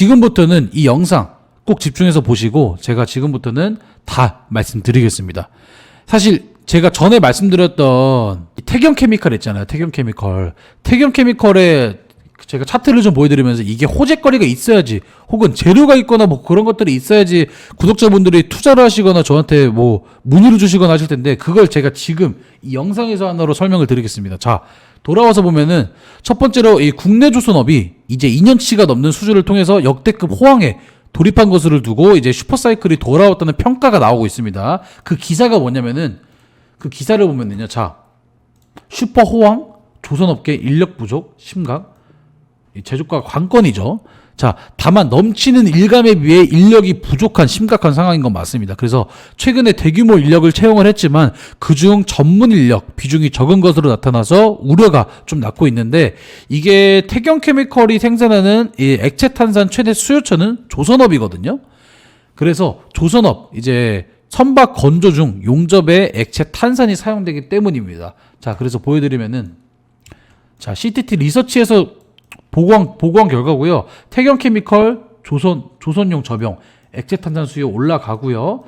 지금부터는 이 영상 꼭 집중해서 보시고 제가 지금부터는 다 말씀드리겠습니다. 사실 제가 전에 말씀드렸던 태경케미컬 있잖아요. 태경케미컬에 제가 차트를 좀 보여드리면서 이게 호재거리가 있어야지, 혹은 재료가 있거나 뭐 그런 것들이 있어야지 구독자분들이 투자를 하시거나 저한테 뭐 문의를 주시거나 하실 텐데, 그걸 제가 지금 이 영상에서 하나로 설명을 드리겠습니다. 자, 돌아와서 보면은 첫 번째로 이 국내 조선업이 이제 2년치가 넘는 수주를 통해서 역대급 호황에 돌입한 것을 두고 이제 슈퍼사이클이 돌아왔다는 평가가 나오고 있습니다. 그 기사가 뭐냐면은, 그 기사를 보면은요, 자, 슈퍼호황, 조선업계 인력 부족 심각, 제조가 관건이죠. 자, 다만 넘치는 일감에 비해 인력이 부족한 심각한 상황인 건 맞습니다. 그래서 최근에 대규모 인력을 채용을 했지만 그중 전문 인력 비중이 적은 것으로 나타나서 우려가 좀 낳고 있는데, 이게 태경케미컬이 생산하는 이 액체탄산 최대 수요처는 조선업이거든요. 그래서 조선업 이제 선박 건조 중 용접에 액체탄산이 사용되기 때문입니다. 자, 그래서 보여드리면은, 자, CTT 리서치에서 보고한 결과고요. 태경케미컬 조선용 접용 액체탄산 수요 올라가고요.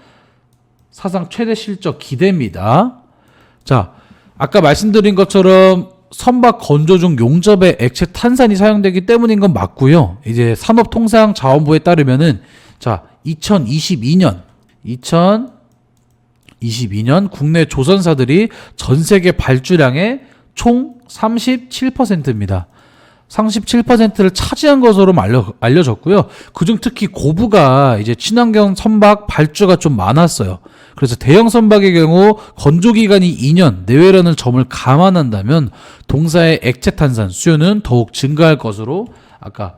사상 최대 실적 기대입니다. 자, 아까 말씀드린 것처럼 선박 건조 중 용접에 액체탄산이 사용되기 때문인 건 맞고요. 이제 산업통상자원부에 따르면은, 자, 2022년 국내 조선사들이 전 세계 발주량의 총 37%입니다. 37%를 차지한 것으로 알려졌고요. 그중 특히 고부가 이제 친환경 선박 발주가 좀 많았어요. 그래서 대형 선박의 경우 건조 기간이 2년 내외라는 점을 감안한다면 동사의 액체탄산 수요는 더욱 증가할 것으로 아까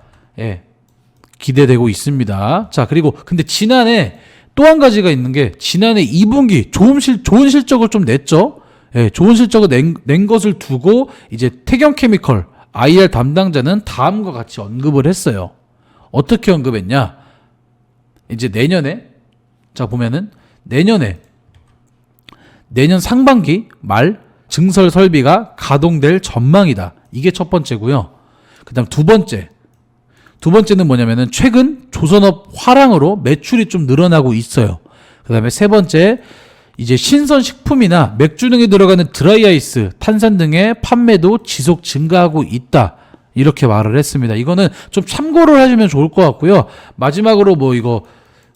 기대되고 있습니다. 자, 그리고 근데 지난해 또 한 가지가 있는 게, 지난해 2분기 좋은 실적을 좀 냈죠. 좋은 실적을 낸 것을 두고 이제 태경케미컬 IR 담당자는 다음과 같이 언급을 했어요. 어떻게 언급했냐? 이제 내년에, 자, 보면은 내년 상반기 말 증설 설비가 가동될 전망이다. 이게 첫 번째고요. 그다음 두 번째는 뭐냐면은 최근 조선업 화랑으로 매출이 좀 늘어나고 있어요. 그다음에 세 번째, 이제 신선식품이나 맥주 등에 들어가는 드라이아이스, 탄산 등의 판매도 지속 증가하고 있다. 이렇게 말을 했습니다. 이거는 좀 참고를 하시면 좋을 것 같고요. 마지막으로 뭐 이거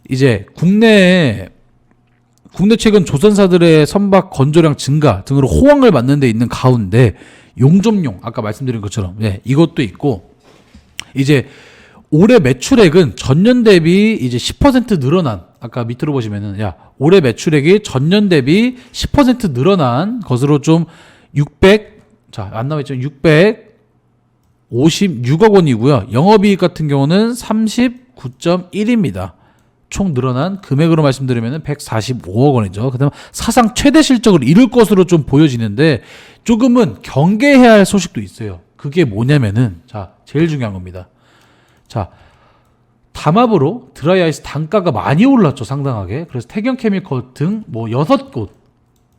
이제 국내 최근 조선사들의 선박 건조량 증가 등으로 호황을 맞는 데 있는 가운데 용접용, 아까 말씀드린 것처럼 이것도 있고, 이제 올해 매출액은 전년 대비 이제 10% 늘어난, 아까 밑으로 보시면은, 올해 매출액이 전년 대비 10% 늘어난 것으로 좀 안 나와있죠. 656억 원이고요. 영업이익 같은 경우는 39.1입니다. 총 늘어난 금액으로 말씀드리면 145억 원이죠. 그다음 사상 최대 실적을 이룰 것으로 좀 보여지는데, 조금은 경계해야 할 소식도 있어요. 그게 뭐냐면은, 자, 제일 중요한 겁니다. 자, 담합으로 드라이아이스 단가가 많이 올랐죠, 상당하게. 그래서 태경케미컬 등 뭐 6곳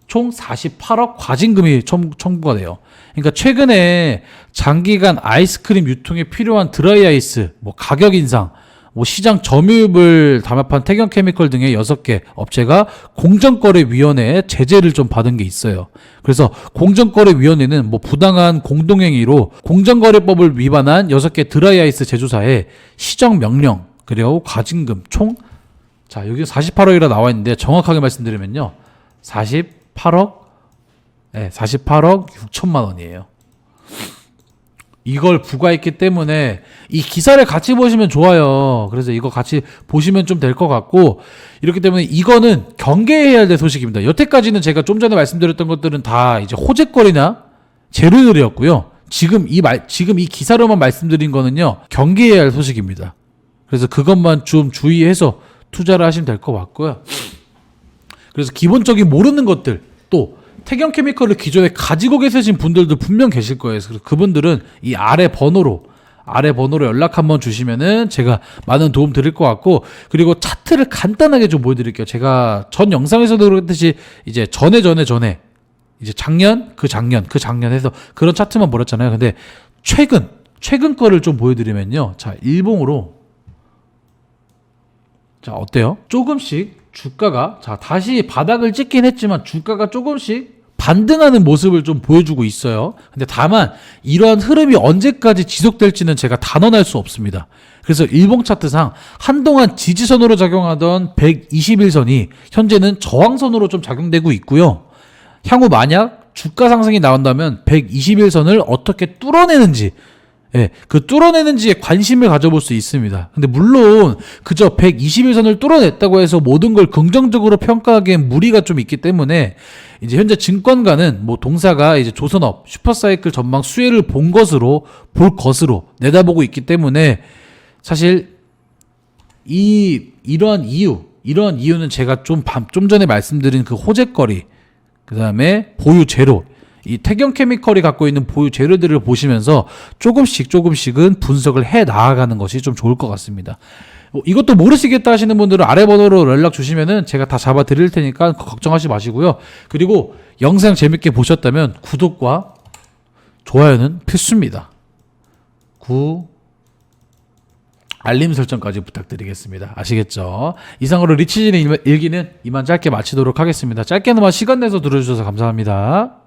총 48억 과징금이 청구가 돼요. 그러니까 최근에 장기간 아이스크림 유통에 필요한 드라이아이스 뭐 가격 인상, 뭐 시장 점유율을 담합한 태경케미컬 등의 6개 업체가 공정거래위원회에 제재를 좀 받은 게 있어요. 그래서 공정거래위원회는 뭐 부당한 공동행위로 공정거래법을 위반한 6개 드라이아이스 제조사에 시정명령 그리고 과징금 총, 자, 여기 48억이라 나와 있는데 정확하게 말씀드리면요, 48억 6천만 원이에요. 이걸 부과했기 때문에 이 기사를 같이 보시면 좋아요. 그래서 이거 같이 보시면 좀 될 것 같고, 이렇기 때문에 이거는 경계해야 될 소식입니다. 여태까지는 제가 좀 전에 말씀드렸던 것들은 다 이제 호재거리나 재료들이었고요. 지금 이 기사로만 말씀드린 거는요, 경계해야 할 소식입니다. 그래서 그것만 좀 주의해서 투자를 하시면 될 것 같고요. 그래서 기본적인 모르는 것들, 또 태경케미컬을 기존에 가지고 계신 분들도 분명 계실 거예요. 그래서 그분들은 이 아래 번호로 연락 한번 주시면은 제가 많은 도움 드릴 것 같고, 그리고 차트를 간단하게 좀 보여드릴게요. 제가 전 영상에서도 그랬듯이 이제 전에 이제 작년 해서 그런 차트만 보였잖아요. 근데 최근 거를 좀 보여드리면요, 자, 일봉으로 자, 어때요? 조금씩 주가가 자, 다시 바닥을 찍긴 했지만 주가가 조금씩 반등하는 모습을 좀 보여주고 있어요. 근데 다만 이러한 흐름이 언제까지 지속될지는 제가 단언할 수 없습니다. 그래서 일봉 차트상 한동안 지지선으로 작용하던 121선이 현재는 저항선으로 좀 작용되고 있고요. 향후 만약 주가 상승이 나온다면 121선을 어떻게 뚫어내는지, 예, 그 뚫어내는지에 관심을 가져볼 수 있습니다. 근데 물론 그저 121선을 뚫어냈다고 해서 모든 걸 긍정적으로 평가하기엔 무리가 좀 있기 때문에 이제 현재 증권가는 뭐 동사가 이제 조선업 슈퍼사이클 전망 수혜를 볼 것으로 내다보고 있기 때문에 사실 이러한 이유는 제가 좀 전에 말씀드린 그 호재거리, 그 다음에 보유 재료, 이 태경케미컬이 갖고 있는 보유 재료들을 보시면서 조금씩은 분석을 해 나아가는 것이 좀 좋을 것 같습니다. 이것도 모르시겠다 하시는 분들은 아래 번호로 연락 주시면은 제가 다 잡아 드릴 테니까 걱정하지 마시고요. 그리고 영상 재밌게 보셨다면 구독과 좋아요는 필수입니다. 알림 설정까지 부탁드리겠습니다. 아시겠죠? 이상으로 리치진의 일기는 이만 짧게 마치도록 하겠습니다. 짧게나마 시간 내서 들어주셔서 감사합니다.